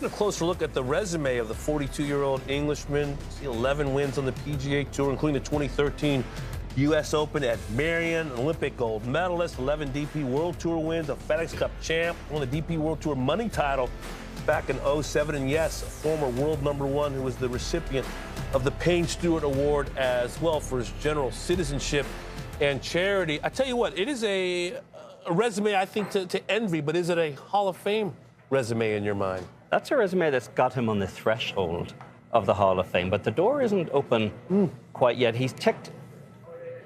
A closer look at the resume of the 42-year-old Englishman. See 11 wins on the PGA Tour, including the 2013 U.S. Open at Marion, an Olympic gold medalist, 11 DP World Tour wins, a FedEx Cup champ, won the DP World Tour money title back in '07, and yes, a former world #1 who was the recipient of the Payne Stewart Award as well for his general citizenship and charity. I tell you what, it is a resume I think to envy, but is it a Hall of Fame resume in your mind? That's a resume that's got him on the threshold of the Hall of Fame, but the door isn't open quite yet. He's ticked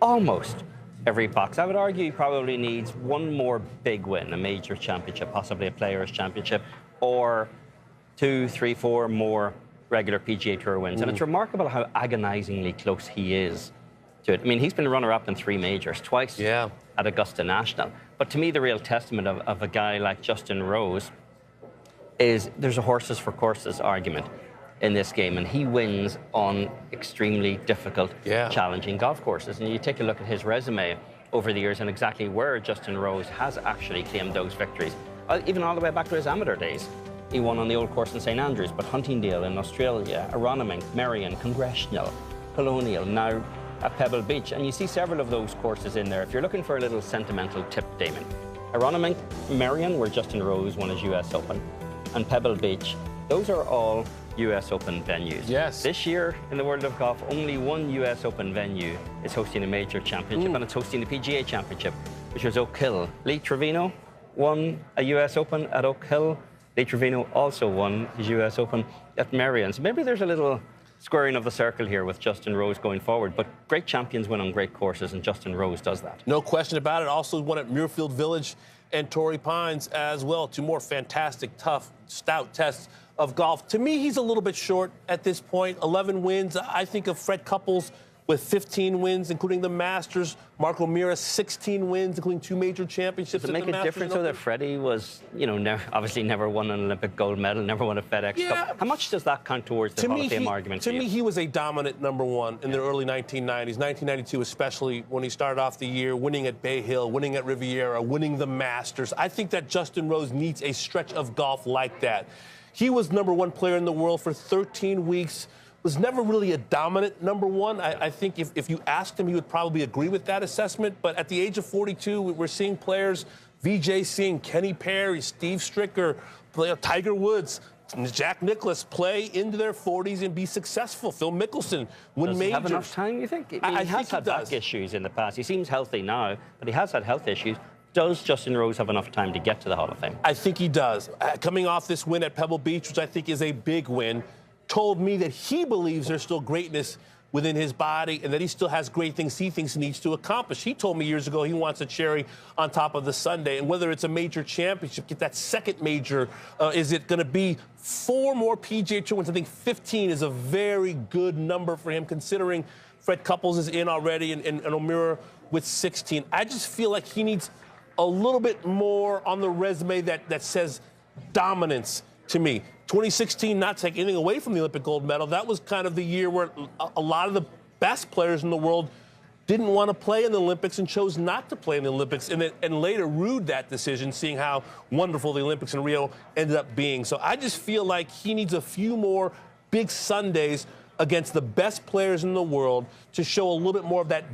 almost every box. I would argue he probably needs one more big win, a major championship, possibly a Players' Championship, or 2, 3, 4 more regular PGA Tour wins. And it's remarkable how agonizingly close he is to it. I mean, he's been runner-up in 3 majors, twice at Augusta National. But to me, the real testament of a guy like Justin Rose is there's a horses for courses argument in this game, and he wins on extremely difficult, challenging golf courses. And you take a look at his resume over the years and exactly where Justin Rose has actually claimed those victories, even all the way back to his amateur days. He won on the old course in St Andrews, but Huntingdale in Australia, Aronimink, Marion, Congressional, Colonial, now at Pebble Beach. And you see several of those courses in there. If you're looking for a little sentimental tip, Damon, Aronimink, Marion, where Justin Rose won his US Open, and Pebble Beach, those are all US Open venues. Yes. This year, in the world of golf, only one US Open venue is hosting a major championship, and it's hosting the PGA Championship, which was Oak Hill. Lee Trevino won a US Open at Oak Hill. Lee Trevino also won his US Open at Marion. So maybe there's a little squaring of the circle here with Justin Rose going forward, but great champions win on great courses, and Justin Rose does that. No question about it. Also won at Muirfield Village and Torrey Pines as well. 2 more fantastic, tough, stout tests of golf. To me, he's a little bit short at this point. 11 wins. I think of Fred Couples with 15 wins, including the Masters. Marco Mira, 16 wins, including 2 major championships. Does it make a difference, though, that Freddie was, you know, obviously never won an Olympic gold medal, never won a FedEx Cup? How much does that count towards the Hall of Fame argument for you? To me, he was a dominant #1 in the early 1990s, 1992 especially, when he started off the year winning at Bay Hill, winning at Riviera, winning the Masters. I think that Justin Rose needs a stretch of golf like that. He was #1 player in the world for 13 weeks. Was never really a dominant #1. I think if you asked him, he would probably agree with that assessment. But at the age of 42, we're seeing players, Vijay Singh, Kenny Perry, Steve Stricker, Tiger Woods, Jack Nicklaus play into their 40s and be successful. Phil Mickelson win majors. Does he have enough time, you think? I mean, he has had back issues in the past. He seems healthy now, but he has had health issues. Does Justin Rose have enough time to get to the Hall of Fame? I think he does. Coming off this win at Pebble Beach, which I think is a big win, told me that he believes there's still greatness within his body and that he still has great things he thinks he needs to accomplish. He told me years ago he wants a cherry on top of the sundae, and whether it's a major championship, get that second major, is it going to be 4 more PGA Tour wins? I think 15 is a very good number for him, considering Fred Couples is in already and O'Meara with 16. I just feel like he needs a little bit more on the resume that says dominance to me. 2016, not taking anything away from the Olympic gold medal, that was kind of the year where a lot of the best players in the world didn't want to play in the Olympics and chose not to play in the Olympics, and later rued that decision, seeing how wonderful the Olympics in Rio ended up being. So I just feel like he needs a few more big Sundays against the best players in the world to show a little bit more of that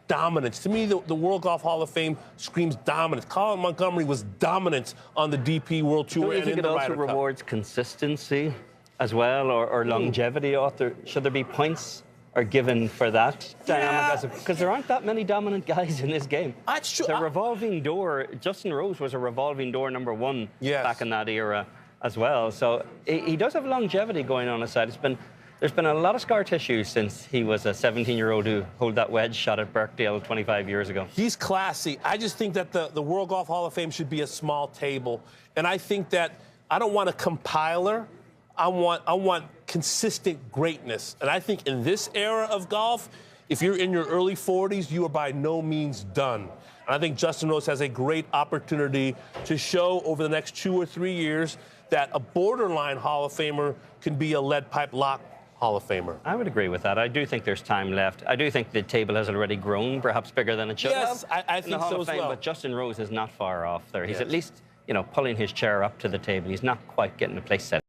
dominance. To me, the World Golf Hall of Fame screams dominance. Colin Montgomery was dominant on the DP World Tour. Don't you think it also rewards consistency as well, or longevity? Should there be points are given for that dynamic? Because there aren't that many dominant guys in this game. That's true. The revolving door, Justin Rose was a revolving door #1 back in that era as well. So he does have longevity going on his side. There's been a lot of scar tissue since he was a 17-year-old who held that wedge shot at Birkdale 25 years ago. He's classy. I just think that the World Golf Hall of Fame should be a small table. And I think that I don't want a compiler. I want consistent greatness. And I think in this era of golf, if you're in your early 40s, you are by no means done. And I think Justin Rose has a great opportunity to show over the next 2 or 3 years that a borderline Hall of Famer can be a lead pipe lock Hall of Famer. I would agree with that. I do think there's time left. I do think the table has already grown, perhaps bigger than it should have. Yes, I think so as well. But Justin Rose is not far off there. He's at least, you know, pulling his chair up to the table. He's not quite getting a place set.